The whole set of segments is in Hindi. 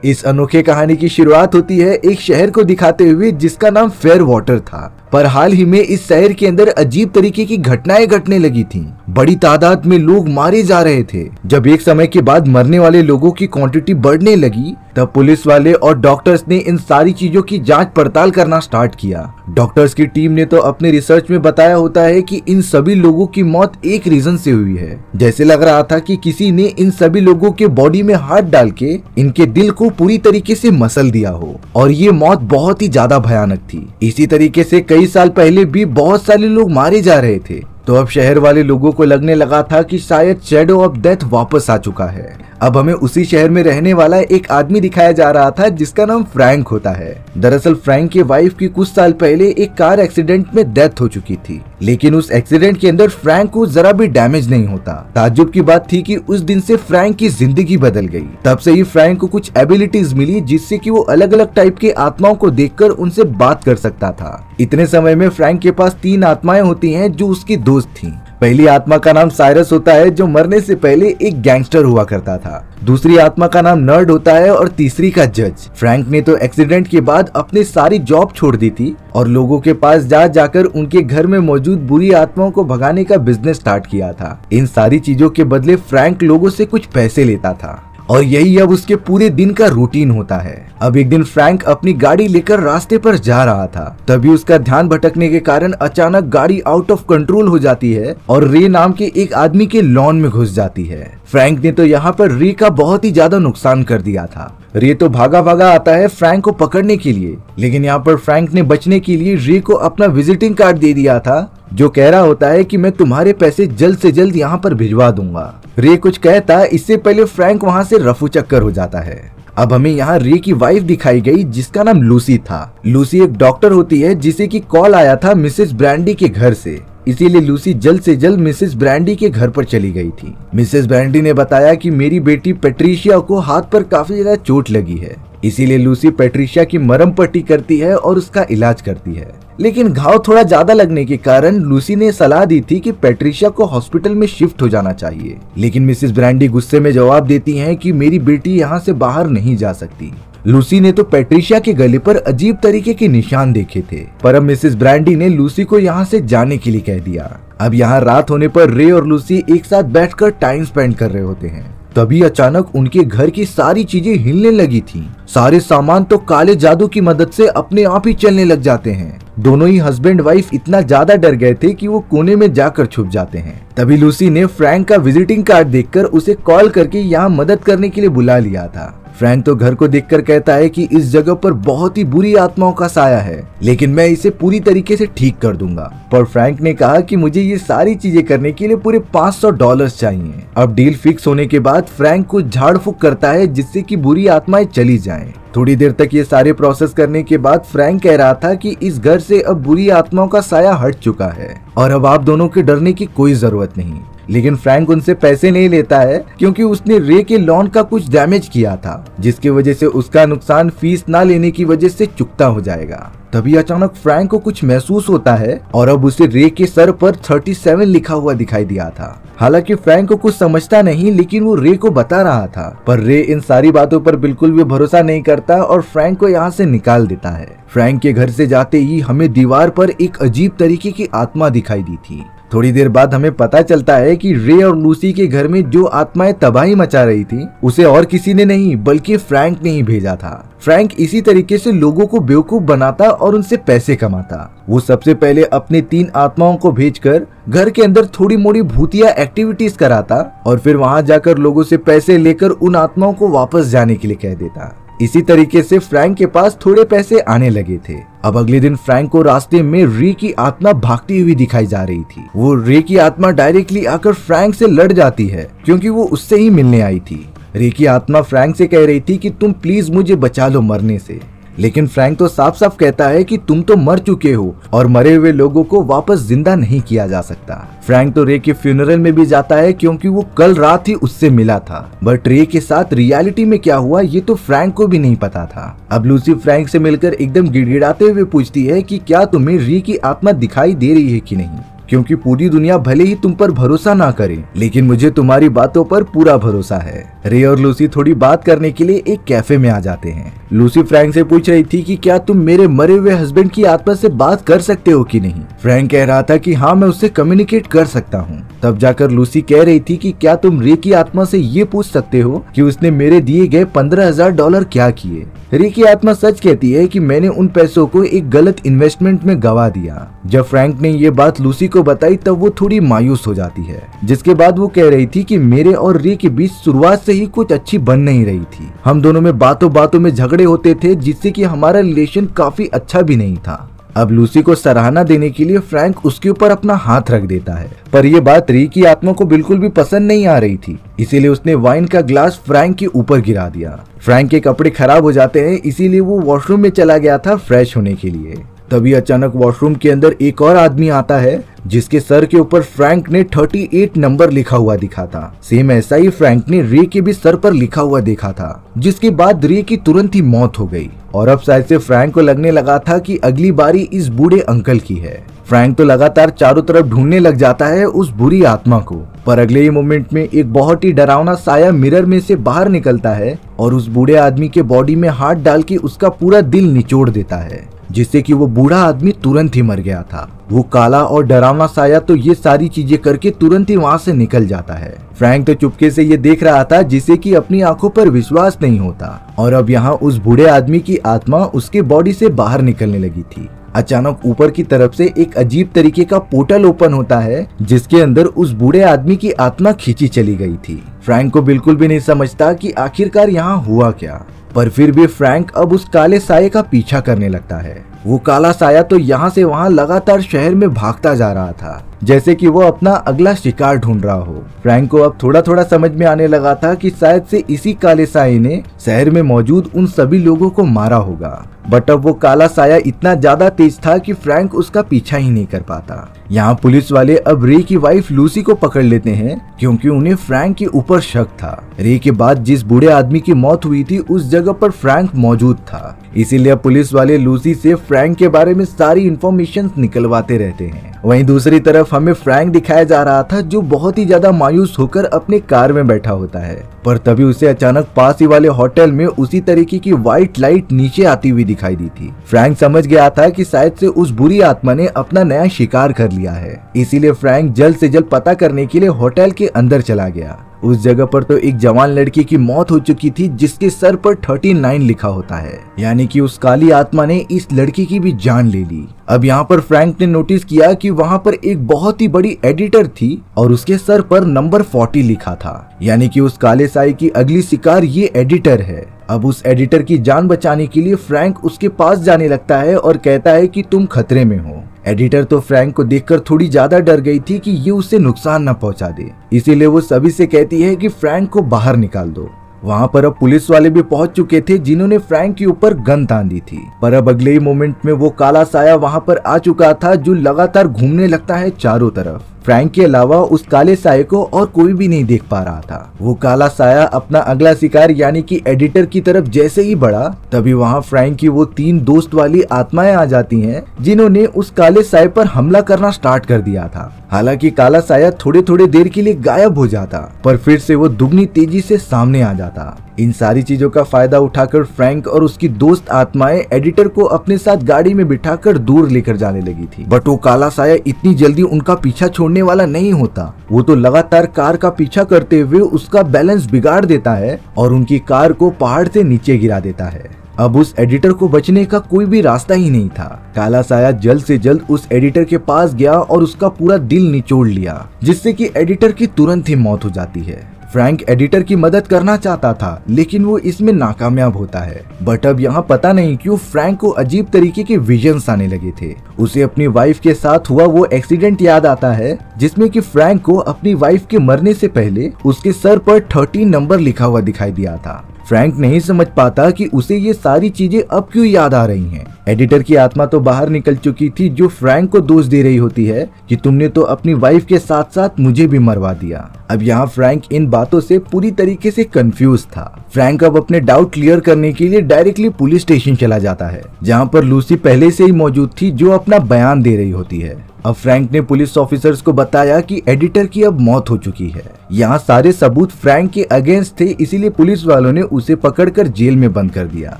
इस अनोखे कहानी की शुरुआत होती है एक शहर को दिखाते हुए जिसका नाम फेयर वाटर था। पर हाल ही में इस शहर के अंदर अजीब तरीके की घटनाएं घटने लगी थीं। बड़ी तादाद में लोग मारे जा रहे थे। जब एक समय के बाद मरने वाले लोगों की क्वांटिटी बढ़ने लगी, तब पुलिस वाले और डॉक्टर्स ने इन सारी चीजों की जांच पड़ताल करना स्टार्ट किया। डॉक्टर्स की टीम ने तो अपने रिसर्च में बताया होता है कि इन सभी लोगों की मौत एक रीजन से हुई है। जैसे लग रहा था कि किसी ने इन सभी लोगों के बॉडी में हाथ डाल के इनके दिल को पूरी तरीके से मसल दिया हो, और ये मौत बहुत ही ज्यादा भयानक थी। इसी तरीके से कई साल पहले भी बहुत सारे लोग मारे जा रहे थे। तो अब शहर वाले लोगों को लगने लगा था कि शायद शैडो ऑफ डेथ वापस आ चुका है। अब हमें उसी शहर में रहने वाला एक आदमी दिखाया जा रहा था जिसका नाम फ्रैंक होता है। दरअसल फ्रैंक के वाइफ की कुछ साल पहले एक कार एक्सीडेंट में डेथ हो चुकी थी, लेकिन उस एक्सीडेंट के अंदर फ्रैंक को जरा भी डैमेज नहीं होता। ताज्जुब की बात थी कि उस दिन से फ्रैंक की जिंदगी बदल गई। तब से ही फ्रैंक को कुछ एबिलिटीज मिली जिससे कि वो अलग अलग टाइप के आत्माओं को देखकर उनसे बात कर सकता था। इतने समय में फ्रैंक के पास 3 आत्माएं होती हैं जो उसकी दोस्त थीं। पहली आत्मा का नाम साइरस होता है जो मरने से पहले एक गैंगस्टर हुआ करता था। दूसरी आत्मा का नाम नर्ड होता है और तीसरी का जज। फ्रैंक ने तो एक्सीडेंट के बाद अपनी सारी जॉब छोड़ दी थी और लोगों के पास जाकर उनके घर में मौजूद बुरी आत्माओं को भगाने का बिजनेस स्टार्ट किया था। इन सारी चीजों के बदले फ्रैंक लोगों से कुछ पैसे लेता था और यही अब उसके पूरे दिन का रूटीन होता है। अब एक दिन फ्रैंक अपनी गाड़ी लेकर रास्ते पर जा रहा था, तभी उसका ध्यान भटकने के कारण अचानक गाड़ी आउट ऑफ कंट्रोल हो जाती है और रे नाम के एक आदमी के लॉन में घुस जाती है। फ्रैंक ने तो यहाँ पर रे का बहुत ही ज्यादा नुकसान कर दिया था। रे तो भागा भागा आता है फ्रैंक को पकड़ने के लिए, लेकिन यहाँ पर फ्रैंक ने बचने के लिए रे को अपना विजिटिंग कार्ड दे दिया था जो कह रहा होता है कि मैं तुम्हारे पैसे जल्द से जल्द यहाँ पर भिजवा दूंगा। रे कुछ कहता इससे पहले फ्रैंक वहाँ से रफू चक्कर हो जाता है। अब हमें यहाँ रे की वाइफ दिखाई गई जिसका नाम लूसी था। लूसी एक डॉक्टर होती है जिसे की कॉल आया था मिसेस ब्रैंडी के घर से, इसीलिए लूसी जल्द से जल्द मिसेस ब्रैंडी के घर पर चली गई थी। मिसेस ब्रैंडी ने बताया कि मेरी बेटी पेट्रिशिया को हाथ पर काफी ज्यादा चोट लगी है, इसीलिए लूसी पेट्रिशिया की मरहम पट्टी करती है और उसका इलाज करती है। लेकिन घाव थोड़ा ज्यादा लगने के कारण लूसी ने सलाह दी थी कि पेट्रिशिया को हॉस्पिटल में शिफ्ट हो जाना चाहिए, लेकिन मिसेस ब्रैंडी गुस्से में जवाब देती हैं कि मेरी बेटी यहाँ से बाहर नहीं जा सकती। लूसी ने तो पेट्रिशिया के गले पर अजीब तरीके के निशान देखे थे, पर अब मिसेस ब्रैंडी ने लूसी को यहाँ से जाने के लिए कह दिया। अब यहाँ रात होने पर रे और लूसी एक साथ बैठकर टाइम स्पेंड कर रहे होते हैं। तभी अचानक उनके घर की सारी चीजें हिलने लगी थीं। सारे सामान तो काले जादू की मदद से अपने आप ही चलने लग जाते हैं। दोनों ही हस्बैंड वाइफ इतना ज्यादा डर गए थे कि वो कोने में जाकर छुप जाते हैं। तभी लूसी ने फ्रैंक का विजिटिंग कार्ड देखकर उसे कॉल करके यहाँ मदद करने के लिए बुला लिया था। फ्रैंक तो घर को देखकर कहता है कि इस जगह पर बहुत ही बुरी आत्माओं का साया है, लेकिन मैं इसे पूरी तरीके से ठीक कर दूंगा। पर फ्रैंक ने कहा कि मुझे ये सारी चीजें करने के लिए पूरे $500 चाहिए। अब डील फिक्स होने के बाद फ्रैंक को झाड़ फूक करता है जिससे कि बुरी आत्माएं चली जाएं। थोड़ी देर तक ये सारे प्रोसेस करने के बाद फ्रैंक कह रहा था कि इस घर से अब बुरी आत्माओं का साया हट चुका है और अब आप दोनों के डरने की कोई जरूरत नहीं। लेकिन फ्रैंक उनसे पैसे नहीं लेता है क्योंकि उसने रे के लॉन का कुछ डैमेज किया था, जिसकी वजह से उसका नुकसान फीस ना लेने की वजह से चुकता हो जाएगा। तभी अचानक फ्रैंक को कुछ महसूस होता है और अब उसे रे के सर पर 37 लिखा हुआ दिखाई दिया था। हालांकि फ्रैंक को कुछ समझता नहीं, लेकिन वो रे को बता रहा था। पर रे इन सारी बातों पर बिल्कुल भी भरोसा नहीं करता और फ्रैंक को यहाँ से निकाल देता है। फ्रैंक के घर से जाते ही हमें दीवार पर एक अजीब तरीके की आत्मा दिखाई दी थी। थोड़ी देर बाद हमें पता चलता है कि रे और लूसी के घर में जो आत्माएं तबाही मचा रही थी उसे और किसी ने नहीं बल्कि फ्रैंक ने ही भेजा था। फ्रैंक इसी तरीके से लोगों को बेवकूफ बनाता और उनसे पैसे कमाता। वो सबसे पहले अपने 3 आत्माओं को भेजकर घर के अंदर थोड़ी मोड़ी भूतिया एक्टिविटीज कराता और फिर वहां जाकर लोगों से पैसे लेकर उन आत्माओं को वापस जाने के लिए कह देता। इसी तरीके से फ्रैंक के पास थोड़े पैसे आने लगे थे। अब अगले दिन फ्रैंक को रास्ते में रे की आत्मा भागती हुई दिखाई जा रही थी। वो रे की आत्मा डायरेक्टली आकर फ्रैंक से लड़ जाती है क्योंकि वो उससे ही मिलने आई थी। रे की आत्मा फ्रैंक से कह रही थी कि तुम प्लीज मुझे बचा लो मरने से, लेकिन फ्रैंक तो साफ साफ कहता है कि तुम तो मर चुके हो और मरे हुए लोगों को वापस जिंदा नहीं किया जा सकता। फ्रैंक तो रे के फ्यूनरल में भी जाता है क्योंकि वो कल रात ही उससे मिला था, बट रे के साथ रियलिटी में क्या हुआ ये तो फ्रैंक को भी नहीं पता था। अब लूसी फ्रैंक से मिलकर एकदम गिड़गिड़ाते हुए पूछती है कि क्या तुम्हें रे की आत्मा दिखाई दे रही है कि नहीं, क्योंकि पूरी दुनिया भले ही तुम पर भरोसा ना करे, लेकिन मुझे तुम्हारी बातों पर पूरा भरोसा है। रे और लूसी थोड़ी बात करने के लिए एक कैफे में आ जाते हैं। लूसी फ्रैंक से पूछ रही थी कि क्या तुम मेरे मरे हुए हस्बैंड की आत्मा से बात कर सकते हो कि नहीं। फ्रैंक कह रहा था कि हाँ, मैं उससे कम्युनिकेट कर सकता हूँ। तब जाकर लूसी कह रही थी कि क्या तुम रे की आत्मा से ये पूछ सकते हो कि उसने मेरे दिए गए $15,000 क्या किए। रे की आत्मा सच कहती है कि मैंने उन पैसों को एक गलत इन्वेस्टमेंट में गवा दिया। जब फ्रैंक ने ये बात लूसी को बताई तब वो थोड़ी मायूस हो जाती है, जिसके बाद वो कह रही थी कि मेरे और रे के बीच शुरुआत से ही कुछ अच्छी बन नहीं रही थी। हम दोनों में बातों बातों में झगड़े होते थे, जिससे कि हमारा रिलेशन काफी अच्छा भी नहीं था। अब लूसी को सराहना देने के लिए फ्रैंक उसके ऊपर अपना हाथ रख देता है, पर यह बात री की आत्मा को बिल्कुल भी पसंद नहीं आ रही थी, इसीलिए उसने वाइन का ग्लास फ्रैंक के ऊपर गिरा दिया। फ्रैंक के कपड़े खराब हो जाते हैं, इसीलिए वो वॉशरूम में चला गया था फ्रेश होने के लिए। तभी अचानक वॉशरूम के अंदर एक और आदमी आता है, जिसके सर के ऊपर फ्रैंक ने 38 नंबर लिखा हुआ दिखा था। सेम ऐसा ही फ्रैंक ने रे के भी सर पर लिखा हुआ देखा था, जिसके बाद रे की तुरंत ही मौत हो गई। और अब शायद से फ्रैंक को लगने लगा था कि अगली बारी इस बूढ़े अंकल की है। फ्रैंक तो लगातार चारों तरफ ढूंढने लग जाता है उस बुरी आत्मा को, पर अगले ही मोमेंट में एक बहुत ही डरावना साया मिरर में से बाहर निकलता है और उस बूढ़े आदमी के बॉडी में हाथ डाल के उसका पूरा दिल निचोड़ देता है, जिससे कि वो बूढ़ा आदमी तुरंत ही मर गया था। वो काला और डरावना साया तो ये सारी चीजें करके तुरंत ही वहाँ से निकल जाता है। फ्रैंक तो चुपके से ये देख रहा था, जिसे कि अपनी आंखों पर विश्वास नहीं होता। और अब यहाँ उस बूढ़े आदमी की आत्मा उसके बॉडी से बाहर निकलने लगी थी। अचानक ऊपर की तरफ से एक अजीब तरीके का पोर्टल ओपन होता है, जिसके अंदर उस बूढ़े आदमी की आत्मा खींची चली गई थी। फ्रैंक को बिल्कुल भी नहीं समझता कि आखिरकार यहाँ हुआ क्या, पर फिर भी फ्रैंक अब उस काले साये का पीछा करने लगता है। वो काला साया तो यहाँ से वहाँ लगातार शहर में भागता जा रहा था, जैसे कि वो अपना अगला शिकार ढूंढ रहा हो। फ्रैंक को अब थोड़ा थोड़ा समझ में आने लगा था कि शायद से इसी काले साये ने शहर में मौजूद उन सभी लोगों को मारा होगा। बट अब वो काला साया इतना ज्यादा तेज था कि फ्रैंक उसका पीछा ही नहीं कर पाता। यहाँ पुलिस वाले अब रे की वाइफ लूसी को पकड़ लेते हैं, क्योंकि उन्हें फ्रैंक के ऊपर शक था। रे के बाद जिस बूढ़े आदमी की मौत हुई थी उस जगह पर फ्रैंक मौजूद था, इसीलिए पुलिस वाले लूसी से फ्रैंक के बारे में सारी इंफॉर्मेशन निकलवाते रहते हैं। वहीं दूसरी तरफ हमें फ्रैंक दिखाया जा रहा था, जो बहुत ही ज्यादा मायूस होकर अपने कार में बैठा होता है। पर तभी उसे अचानक पास ही वाले होटल में उसी तरीके की व्हाइट लाइट नीचे आती हुई दिखाई दी थी। फ्रैंक समझ गया था कि शायद से उस बुरी आत्मा ने अपना नया शिकार कर लिया है, इसीलिए फ्रैंक जल्द से जल्द पता करने के लिए होटल के अंदर चला गया। उस जगह पर तो एक जवान लड़की की मौत हो चुकी थी, जिसके सर पर 39 लिखा होता है, यानी कि उस काली आत्मा ने इस लड़की की भी जान ले ली। अब यहाँ पर फ्रैंक ने नोटिस किया कि वहाँ पर एक बहुत ही बड़ी एडिटर थी और उसके सर पर नंबर 40 लिखा था, यानी कि उस काले साये की अगली शिकार ये एडिटर है। अब उस एडिटर की जान बचाने के लिए फ्रैंक उसके पास जाने लगता है और कहता है कि तुम खतरे में हो। एडिटर तो फ्रैंक को देखकर थोड़ी ज्यादा डर गई थी कि ये उसे नुकसान न पहुंचा दे, इसीलिए वो सभी से कहती है कि फ्रैंक को बाहर निकाल दो। वहाँ पर अब पुलिस वाले भी पहुंच चुके थे, जिन्होंने फ्रैंक के ऊपर गन तान दी थी। पर अब अगले ही मोमेंट में वो काला साया वहाँ पर आ चुका था, जो लगातार घूमने लगता है चारों तरफ। फ्रैंक के अलावा उस काले साये को और कोई भी नहीं देख पा रहा था। वो काला साया अपना अगला शिकार यानी कि एडिटर की तरफ जैसे ही बढ़ा, तभी वहाँ फ्रैंक की वो 3 दोस्त वाली आत्माएं आ जाती हैं, जिन्होंने उस काले साये पर हमला करना स्टार्ट कर दिया था। हालांकि काला साया थोड़े थोड़े देर के लिए गायब हो जाता, पर फिर से वो दुगनी तेजी से सामने आ जाता। इन सारी चीजों का फायदा उठाकर फ्रैंक और उसकी दोस्त आत्माएं एडिटर को अपने साथ गाड़ी में बिठाकर दूर लेकर जाने लगी थी। बट वो काला साया इतनी जल्दी उनका पीछा छोड़ने वाला नहीं होता। वो तो लगातार कार का पीछा करते हुए उसका बैलेंस बिगाड़ देता है और उनकी कार को पहाड़ से नीचे गिरा देता है। अब उस एडिटर को बचने का कोई भी रास्ता ही नहीं था। काला साया जल्द से जल्द उस एडिटर के पास गया और उसका पूरा दिल निचोड़ लिया, जिससे कि एडिटर की तुरंत ही मौत हो जाती है। फ्रैंक एडिटर की मदद करना चाहता था, लेकिन वो इसमें नाकामयाब होता है। बट अब यहाँ पता नहीं क्यों फ्रैंक को अजीब तरीके के विजन्स आने लगे थे। उसे अपनी वाइफ के साथ हुआ वो एक्सीडेंट याद आता है, जिसमें कि फ्रैंक को अपनी वाइफ के मरने से पहले उसके सर पर 13 नंबर लिखा हुआ दिखाई दिया था। फ्रैंक नहीं समझ पाता कि उसे ये सारी चीजें अब क्यों याद आ रही हैं। एडिटर की आत्मा तो बाहर निकल चुकी थी, जो फ्रैंक को दोष दे रही होती है कि तुमने तो अपनी वाइफ के साथ साथ मुझे भी मरवा दिया। अब यहाँ फ्रैंक इन बातों से पूरी तरीके से कंफ्यूज था। फ्रैंक अब अपने डाउट क्लियर करने के लिए डायरेक्टली पुलिस स्टेशन चला जाता है, जहाँ पर लूसी पहले से ही मौजूद थी, जो अपना बयान दे रही होती है। अब फ्रैंक ने पुलिस ऑफिसर्स को बताया कि एडिटर की अब मौत हो चुकी है। यहाँ सारे सबूत फ्रैंक के अगेंस्ट थे, इसीलिए पुलिस वालों ने उसे पकड़कर जेल में बंद कर दिया।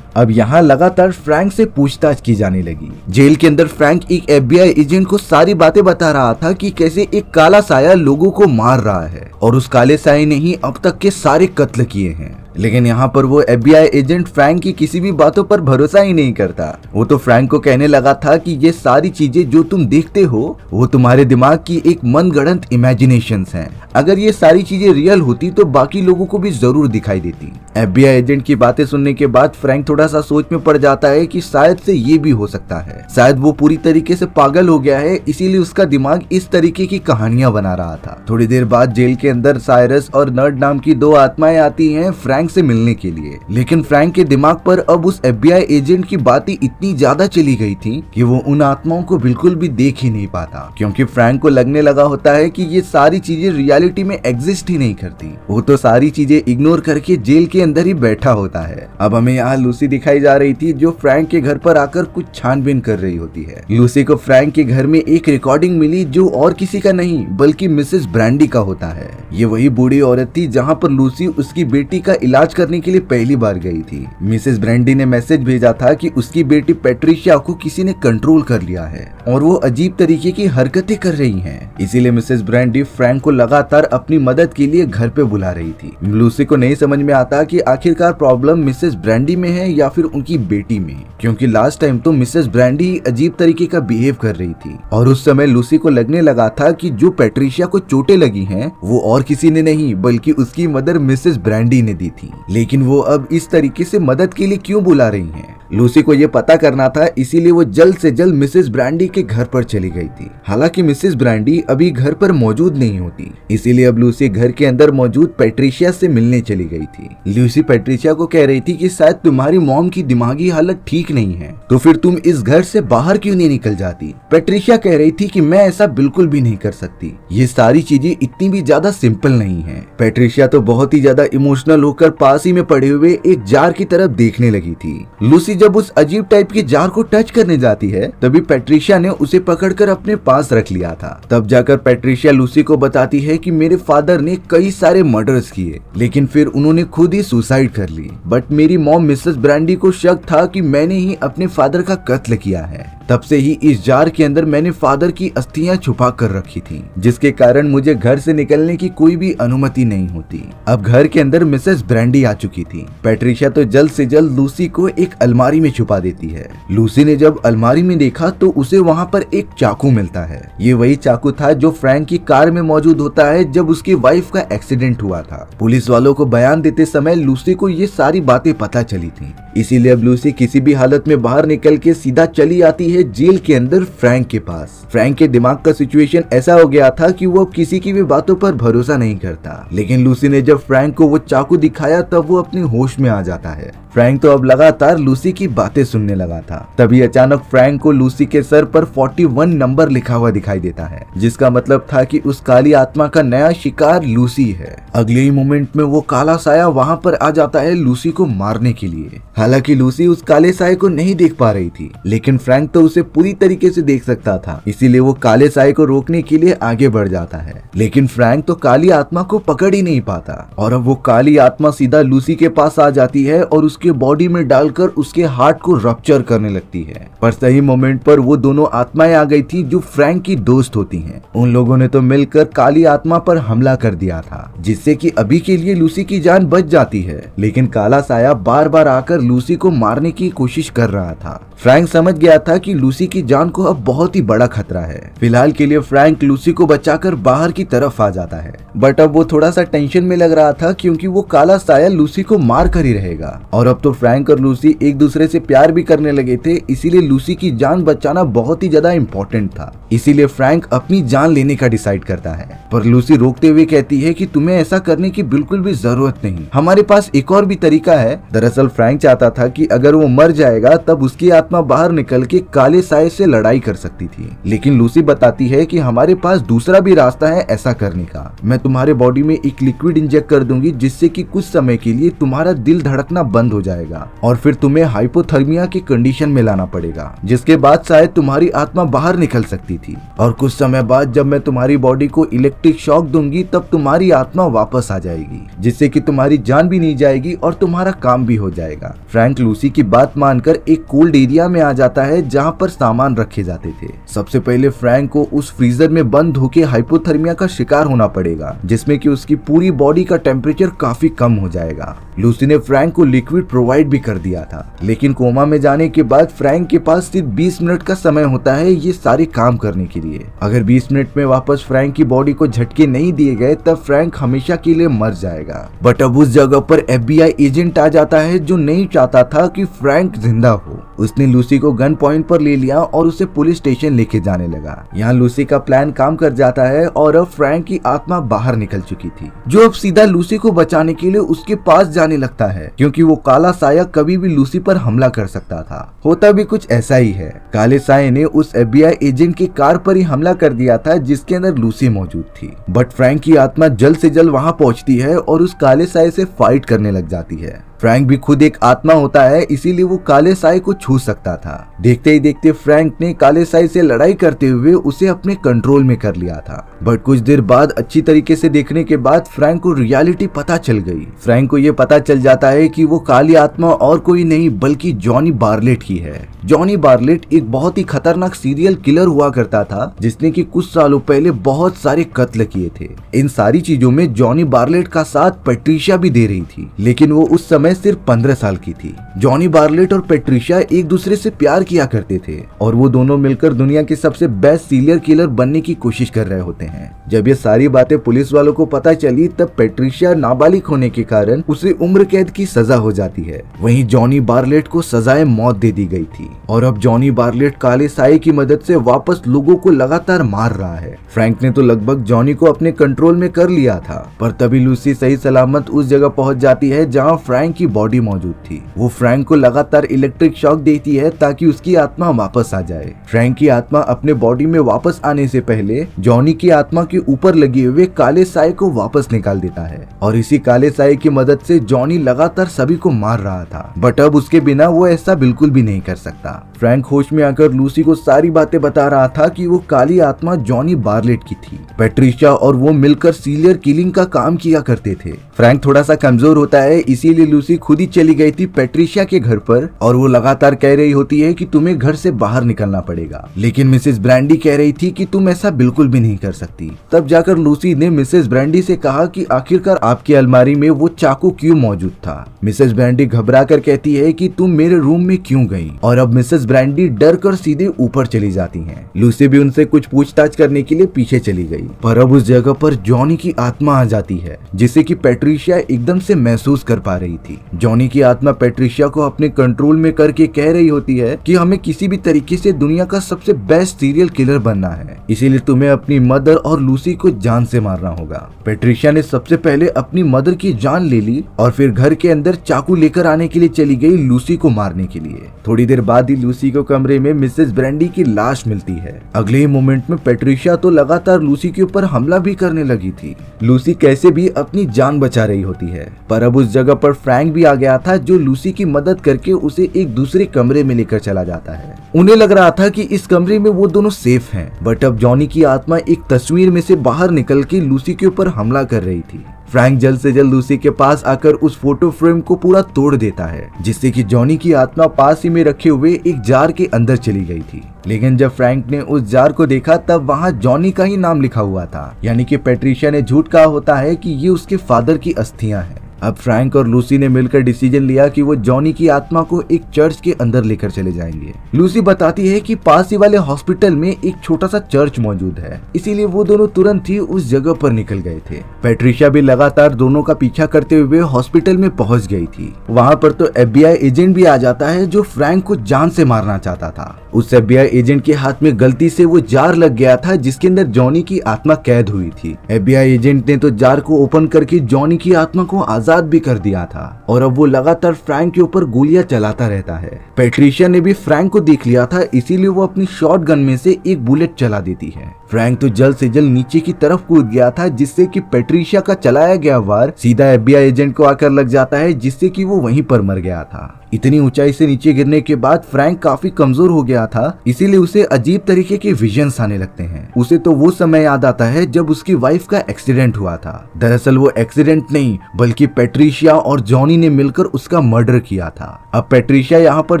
अब यहाँ लगातार फ्रैंक से पूछताछ की जाने लगी। जेल के अंदर फ्रैंक एक FBI एजेंट को सारी बातें बता रहा था कि कैसे एक काला साया लोगों को मार रहा है और उस काले साये ने ही अब तक के सारे कत्ल किए हैं। लेकिन यहाँ पर वो FBI एजेंट फ्रैंक की किसी भी बातों पर भरोसा ही नहीं करता। वो तो फ्रैंक को कहने लगा था कि ये सारी चीजें जो तुम देखते हो वो तुम्हारे दिमाग की एक मनगढ़ंत इमेजिनेशंस हैं। अगर ये सारी चीजें रियल होती तो बाकी लोगों को भी जरूर दिखाई देती। FBI एजेंट की बातें सुनने के बाद फ्रैंक थोड़ा सा सोच में पड़ जाता है कि शायद से ये भी हो सकता है, शायद वो पूरी तरीके से पागल हो गया है, इसीलिए उसका दिमाग इस तरीके की कहानियां बना रहा था। थोड़ी देर बाद जेल के अंदर साइरस और नर्ड नाम की दो आत्माएं आती हैं फ्रैंक से मिलने के लिए। लेकिन फ्रैंक के दिमाग पर अब उस FBI एजेंट की बातें इतनी ज्यादा चली गई थी कि वो उन आत्माओं को बिल्कुल भी देख ही नहीं पाता, क्योंकि फ्रैंक को लगने लगा होता है कि ये सारी चीजें रियलिटी में एग्जिस्ट ही नहीं करती। वो तो सारी चीजें इग्नोर करके जेल के अंदर ही बैठा होता है। अब हमें यहाँ लूसी दिखाई जा रही थी जो फ्रैंक के घर पर आकर कुछ छानबीन कर रही होती है। लूसी को फ्रैंक के घर में एक रिकॉर्डिंग मिली जो और किसी का नहीं बल्कि मिसेस ब्रांडी का होता है। ये वही बूढ़ी औरत थी जहाँ पर लूसी उसकी बेटी का इलाज करने के लिए पहली बार गई थी। मिसेस ब्रांडी ने मैसेज भेजा था कि उसकी बेटी पैट्रिशिया को किसी ने कंट्रोल कर लिया है और वो अजीब तरीके की हरकतें कर रही हैं। इसीलिए मिसेस ब्रांडी फ्रैंक को लगातार अपनी मदद के लिए घर पे बुला रही थी। लूसी को नहीं समझ में आता कि आखिरकार प्रॉब्लम मिसेस ब्रांडी में है या फिर उनकी बेटी में, क्योंकि लास्ट टाइम तो मिसेस ब्रांडी अजीब तरीके का बिहेव कर रही थी और उस समय लूसी को लगने लगा था कि जो पैट्रिशिया को चोटें लगी हैं वो और किसी ने नहीं बल्कि उसकी मदर मिसेस ब्रांडी ने दी थी। लेकिन वो अब इस तरीके से मदद के लिए क्यों बुला रही हैं? लूसी को ये पता करना था, इसीलिए वो जल्द से जल्द मिसेस ब्रांडी के घर पर चली गई थी। हालांकि मिसेस ब्रांडी अभी घर पर मौजूद नहीं होती, इसीलिए अब लूसी घर के अंदर मौजूद पैट्रिशिया से मिलने चली गई थी। लूसी पैट्रिशिया को कह रही थी कि शायद तुम्हारी मॉम की दिमागी हालत ठीक नहीं है, तो फिर तुम इस घर से बाहर क्यों नहीं निकल जाती? पैट्रिशिया कह रही थी कि मैं ऐसा बिल्कुल भी नहीं कर सकती, ये सारी चीजें इतनी भी ज्यादा सिंपल नहीं है। पैट्रिशिया तो बहुत ही ज्यादा इमोशनल होकर पास ही में पड़े हुए एक जार की तरफ देखने लगी थी। लूसी जब उस अजीब टाइप के जार को टच करने जाती है तभी पैट्रिशिया ने उसे पकड़कर अपने पास रख लिया था। तब जाकर पैट्रिशिया लूसी को बताती है कि मेरे फादर ने कई सारे मर्डर्स किए लेकिन फिर उन्होंने खुद ही सुसाइड कर ली, बट मेरी मॉम मिसेस ब्रांडी को शक था कि मैंने ही अपने फादर का कत्ल किया है। तब से ही इस जार के अंदर मैंने फादर की अस्थियां छुपा कर रखी थी, जिसके कारण मुझे घर से निकलने की कोई भी अनुमति नहीं होती। अब घर के अंदर मिसेस ब्रांडी आ चुकी थी। पैट्रिशिया तो जल्द से जल्द लूसी को एक अलमारी में छुपा देती है। लूसी ने जब अलमारी में देखा तो उसे वहाँ पर एक चाकू मिलता है। ये वही चाकू था जो फ्रैंक की कार में मौजूद होता है जब उसकी वाइफ का एक्सीडेंट हुआ था। पुलिस वालों को बयान देते समय लूसी को ये सारी बातें पता चली थी, इसीलिए अब लूसी किसी भी हालत में बाहर निकल के सीधा चली आती है जेल के अंदर फ्रैंक के पास। फ्रैंक के दिमाग का सिचुएशन ऐसा हो गया था कि वो किसी की भी बातों पर भरोसा नहीं करता, लेकिन लूसी ने जब फ्रैंक को वो चाकू दिखाया तब वो अपने होश में आ जाता है। फ्रैंक तो अब लगातार लूसी की बातें सुनने लगा था। तभी अचानक फ्रैंक को लूसी के सर पर 41 नंबर लिखा हुआ दिखाई देता है, जिसका मतलब था कि उस काली आत्मा का नया शिकार लूसी है। अगले ही मोमेंट में वो काला साया वहाँ पर आ जाता है लूसी को मारने के लिए। हालांकि लूसी उस काले साये को नहीं देख पा रही थी, लेकिन फ्रैंक तो उसे पूरी तरीके से देख सकता था, इसीलिए वो काले साये को रोकने के लिए आगे बढ़ जाता है। लेकिन फ्रैंक तो काली आत्मा को पकड़ ही नहीं पाता और अब वो काली आत्मा सीधा लूसी के पास आ जाती है और उसके बॉडी में डालकर उसके हार्ट को रप्चर करने लगती है। पर सही मोमेंट पर वो दोनों आत्माएं आ गई थी जो फ्रैंक की दोस्त होती हैं। उन लोगों ने तो मिलकर काली आत्मा पर हमला कर दिया था, जिससे कि अभी के लिए लूसी की जान बच जाती है। लेकिन काला साया बार बार आकर लूसी को मारने की कोशिश कर रहा था। फ्रैंक समझ गया था कि लूसी की जान को अब बहुत ही बड़ा खतरा है। फिलहाल के लिए फ्रैंक लूसी को बचाकर बाहर की तरफ आ जाता है, बट अब वो थोड़ा सा टेंशन में लग रहा था क्योंकि वो काला साया लूसी को मार कर ही रहेगा। और अब तो फ्रैंक और लूसी एक दूसरे से प्यार भी करने लगे थे, इसीलिए लूसी की जान बचाना बहुत ही ज्यादा इम्पोर्टेंट था। इसीलिए फ्रैंक अपनी जान लेने का डिसाइड करता है, पर लूसी रोकते हुए कहती है कि तुम्हें ऐसा करने की बिल्कुल भी जरूरत नहीं, हमारे पास एक और भी तरीका है। दरअसल फ्रैंक चाहता था कि अगर वो मर जाएगा तब उसकी आत्मा आत्मा बाहर निकल के काले साए से लड़ाई कर सकती थी, लेकिन लूसी बताती है कि हमारे पास दूसरा भी रास्ता है ऐसा करने का। मैं तुम्हारे बॉडी में एक लिक्विड इंजेक्ट कर दूंगी जिससे कि कुछ समय के लिए तुम्हारा दिल धड़कना बंद हो जाएगा और फिर तुम्हें हाइपोथर्मिया की कंडीशन में लाना पड़ेगा, जिसके बाद शायद तुम्हारी आत्मा बाहर निकल सकती थी। और कुछ समय बाद जब मैं तुम्हारी बॉडी को इलेक्ट्रिक शॉक दूंगी तब तुम्हारी आत्मा वापस आ जाएगी, जिससे कि तुम्हारी जान भी नहीं जाएगी और तुम्हारा काम भी हो जाएगा। फ्रैंक लूसी की बात मानकर एक कोल्ड एरिया में आ जाता है जहाँ पर सामान रखे जाते थे। सबसे पहले फ्रैंक को उस फ्रीजर में बंद होकर हाइपोथर्मिया का शिकार होना पड़ेगा, जिसमें कि उसकी पूरी बॉडी का टेम्परेचर काफी कम हो जाएगा। लूसी ने फ्रैंक को लिक्विड प्रोवाइड भी कर दिया था, लेकिन कोमा में जाने के बाद फ्रैंक के पास सिर्फ 20 मिनट का समय होता है ये सारे काम करने के लिए। अगर 20 मिनट में वापस फ्रैंक की बॉडी को झटके नहीं दिए गए तब फ्रैंक हमेशा के लिए मर जाएगा। बट अब उस जगह पर FBI एजेंट आ जाता है जो नहीं चाहता था कि फ्रैंक जिंदा हो। उसने लूसी को गन पॉइंट पर ले लिया और उसे पुलिस स्टेशन लेके जाने लगा। यहाँ लूसी का प्लान काम कर जाता है और अब फ्रैंक की आत्मा बाहर निकल चुकी थी, जो अब सीधा लूसी को बचाने के लिए उसके पास जाने लगता है, क्योंकि वो काला साया कभी भी लूसी पर हमला कर सकता था। होता भी कुछ ऐसा ही है। काले साये ने उस FBI एजेंट की कार पर ही हमला कर दिया था जिसके अंदर लूसी मौजूद थी। बट फ्रैंक की आत्मा जल्द से जल्द वहां पहुंचती है और उस काले साये से फाइट करने लग जाती है। फ्रैंक भी खुद एक आत्मा होता है, इसीलिए वो काले साये को छू सकता था। देखते ही देखते फ्रैंक ने काले साये से लड़ाई करते हुए उसे अपने कंट्रोल में कर लिया था। बट कुछ देर बाद अच्छी तरीके से देखने के बाद फ्रैंक को रियलिटी पता चल गई। फ्रैंक को ये पता चल जाता है कि वो काली आत्मा और कोई नहीं बल्कि जॉनी बार्लेट ही है। जॉनी बार्लेट एक बहुत ही खतरनाक सीरियल किलर हुआ करता था, जिसने कि कुछ सालों पहले बहुत सारे कत्ल किए थे। इन सारी चीजों में जॉनी बार्लेट का साथ पैट्रिशिया भी दे रही थी, लेकिन वो उस समय सिर्फ 15 साल की थी। जॉनी बार्लेट और पैट्रिशिया एक दूसरे से प्यार किया करते थे और वो दोनों मिलकर दुनिया के सबसे बेस्ट सीरियल किलर बनने की कोशिश कर रहे होते हैं। जब ये सारी बातें पुलिस वालों को पता चली तब पैट्रिशिया नाबालिग होने के कारण उसे उम्र कैद की सजा हो जाती है। वहीं जॉनी बार्लेट को सजाए मौत दे दी गई थी और अब जॉनी बार्लेट काले साये की मदद से वापस लोगों को लगातार मार रहा है। फ्रैंक ने तो लगभग जॉनी को अपने कंट्रोल में कर लिया था, पर तभी लूसी सही सलामत उस जगह पहुंच जाती है जहां फ्रैंक की बॉडी मौजूद थी। वो फ्रैंक को लगातार इलेक्ट्रिक शॉक देती है ताकि उसकी आत्मा वापस आ जाए। फ्रैंक की आत्मा अपने बॉडी में वापस आने से पहले जॉनी की आत्मा के ऊपर लगे हुए काले साये को वापस निकाल देता है और इसी काले साये की मदद से जॉनी लगातार सभी को मार रहा था। बट अब उसके बिना वो ऐसा बिल्कुल भी नहीं कर सकता। फ्रैंक होश में आकर लूसी को सारी बातें बता रहा था कि वो काली आत्मा जॉनी बार्लेट की थी। पैट्रिशिया और वो मिलकर सीरियल किलिंग का काम किया करते थे। फ्रैंक थोड़ा सा कमजोर होता है, इसीलिए लूसी खुद ही चली गई थी पैट्रिशिया के घर पर और वो लगातार कह रही होती है कि तुम्हें घर से बाहर निकलना पड़ेगा, लेकिन मिसेस ब्रैंडी कह रही थी कि तुम ऐसा बिल्कुल भी नहीं कर सकती। तब जाकर लूसी ने मिसेस ब्रैंडी से कहा कि आखिरकार आपकी अलमारी में वो चाकू क्यों मौजूद था। मिसेस ब्रैंडी घबरा कर कहती है कि तुम मेरे रूम में क्यों गई और अब मिसेस ब्रैंडी डर कर सीधे ऊपर चली जाती हैं। लूसी भी उनसे कुछ पूछताछ करने के लिए पीछे चली गई, पर अब उस जगह पर जॉनी की आत्मा आ जाती है, जिसे कि पैट्रिशिया एकदम से महसूस कर पा रही थी। जॉनी की आत्मा पैट्रिशिया को अपने कंट्रोल में करके कह रही होती है कि हमें किसी भी तरीके से दुनिया का सबसे बेस्ट सीरियल किलर बनना है, इसीलिए तुम्हें अपनी मदर और लूसी को जान से मारना होगा। पैट्रिशिया ने सबसे पहले अपनी मदर की जान ले ली और फिर घर के अंदर चाकू लेकर आने के लिए चली गई लूसी को मारने के लिए। थोड़ी देर बाद ही लूसी को कमरे में मिसेस ब्रैंडी की लाश मिलती है। अगले ही मोमेंट में पैट्रिशिया तो लगातार लूसी के ऊपर हमला भी करने लगी थी। लूसी कैसे भी अपनी जान बचा रही होती है, पर अब उस जगह पर फ्रैंक भी आ गया था जो लूसी की मदद करके उसे एक दूसरे कमरे में लेकर चला जाता है। उन्हें लग रहा था कि इस कमरे में वो दोनों सेफ हैं, बट अब जॉनी की आत्मा एक तस्वीर में से बाहर निकल के लूसी के ऊपर हमला कर रही थी। फ्रैंक जल्द से जल्द लूसी के पास आकर उस फोटो फ्रेम को पूरा तोड़ देता है, जिससे कि जॉनी की आत्मा पास ही में रखे हुए एक जार के अंदर चली गई थी। लेकिन जब फ्रैंक ने उस जार को देखा तब वहाँ जॉनी का ही नाम लिखा हुआ था, यानी कि पैट्रिशिया ने झूठ कहा होता है कि ये उसके फादर की अस्थियां हैं। अब फ्रैंक और लूसी ने मिलकर डिसीजन लिया कि वो जॉनी की आत्मा को एक चर्च के अंदर लेकर चले जाएंगे। लूसी बताती है कि पास ही वाले हॉस्पिटल में एक छोटा सा चर्च मौजूद है, इसीलिए वो दोनों तुरंत ही उस जगह पर निकल गए थे। पैट्रिशिया भी लगातार दोनों का पीछा करते हुए हॉस्पिटल में पहुंच गई थी। वहाँ पर तो FBI एजेंट भी आ जाता है जो फ्रैंक को जान से मारना चाहता था। उस FBI एजेंट के हाथ में गलती से वो जार लग गया था जिसके अंदर जॉनी की आत्मा कैद हुई थी। FBI एजेंट ने तो जार को ओपन करके जॉनी की आत्मा को आजाद आजाद भी कर दिया था और अब वो लगातार फ्रैंक के ऊपर गोलियां चलाता रहता है। पैट्रिशिया ने भी फ्रैंक को देख लिया था, इसीलिए वो अपनी शॉटगन में से एक बुलेट चला देती है। फ्रैंक तो जल्द से जल्द नीचे की तरफ कूद गया था, जिससे कि पैट्रिशिया का चलाया गया वार सीधा FBI एजेंट को आकर लग जाता है, जिससे कि वो वहीं पर मर गया था। इतनी ऊंचाई से नीचे गिरने के बाद फ्रैंक काफी कमजोर हो गया था, इसीलिए उसे अजीब तरीके के विजन्स आने लगते हैं। उसे तो वो समय याद आता है जब उसकी वाइफ का एक्सीडेंट हुआ था। दरअसल वो एक्सीडेंट नहीं बल्कि पैट्रिशिया और जॉनी ने मिलकर उसका मर्डर किया था। अब पैट्रिशिया यहाँ पर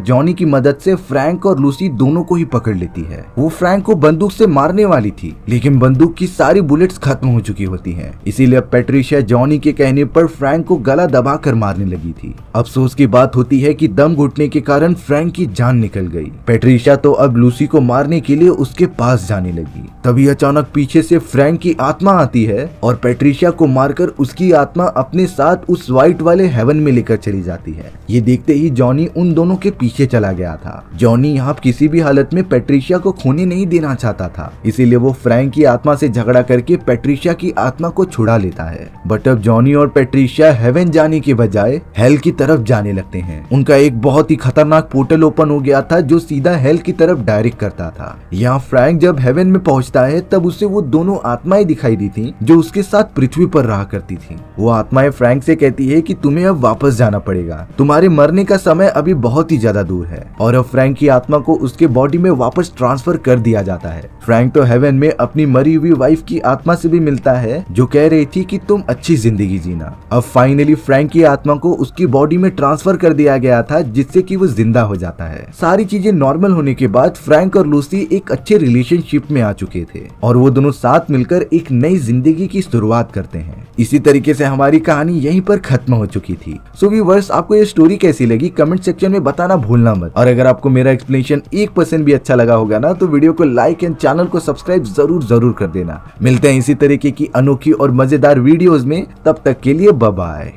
जॉनी की मदद से फ्रैंक और लूसी दोनों को ही पकड़ लेती है। वो फ्रैंक को बंदूक से मारने वाली थी, लेकिन बंदूक की सारी बुलेट्स खत्म हो चुकी होती हैं। इसीलिए अब पैट्रिशिया जॉनी के कहने पर फ्रैंक को गला दबाकर मारने लगी थी। अफसोस की बात होती है कि दम घुटने के कारण फ्रैंक की जान निकल गई। पैट्रिशिया तो अब लूसी को मारने के लिए उसके पास जाने लगी। तभी अचानक पीछे से फ्रैंक की आत्मा आती है और पैट्रिशिया को मारकर उसकी आत्मा अपने साथ उस व्हाइट वाले हेवन में लेकर चली जाती है। ये देखते ही जॉनी उन दोनों के पीछे चला गया था। जॉनी यहाँ किसी भी हालत में पैट्रिशिया को खोने नहीं देना चाहता था, इसीलिए वो फ्रैंक की आत्मा से झगड़ा करके पैट्रिशिया की आत्मा को छुड़ा लेता है। बट अब जॉनी और पैट्रिशिया हेवन जाने के बजाय हेल की तरफ जाने लगते हैं। उनका एक बहुत ही खतरनाक पोर्टल ओपन हो गया था जो सीधा हेल की तरफ डायरेक्ट करता था। यहाँ फ्रैंक जब हेवन में पहुंचता है तब उसे वो दोनों आत्माएं दिखाई दी थी जो उसके साथ पृथ्वी पर रहा करती थी। वो आत्माएं फ्रैंक से कहती है कि तुम्हें अब वापस जाना पड़ेगा, तुम्हारे मरने का समय अभी बहुत ही ज्यादा दूर है। और अब फ्रैंक की आत्मा को उसके बॉडी में वापस ट्रांसफर कर दिया जाता है। फ्रैंक तो हेवन में अपनी मरी हुई वाइफ की आत्मा से भी मिलता है जो कह रही थी कि तुम अच्छी जिंदगी जीना। अब फाइनली फ्रैंक की आत्मा को उसकी बॉडी में ट्रांसफर कर दिया गया था, जिससे कि वो जिंदा हो जाता है। सारी चीजें नॉर्मल होने के बाद फ्रैंक और लूसी एक अच्छे रिलेशनशिप में आ चुके थे और वो दोनों साथ मिलकर एक नई जिंदगी की शुरुआत करते हैं। इसी तरीके से हमारी कहानी यहीं पर खत्म हो चुकी थी। सो व्यूअर्स, आपको ये स्टोरी कैसी लगी कमेंट सेक्शन में बताना भूलना मत। और अगर आपको मेरा एक्सप्लेनेशन 1% भी अच्छा लगा होगा ना, तो वीडियो को लाइक एंड चैनल को सब्सक्राइब जरूर कर देना। मिलते हैं इसी तरीके की अनोखी और मजेदार वीडियोस में, तब तक के लिए बाय बाय।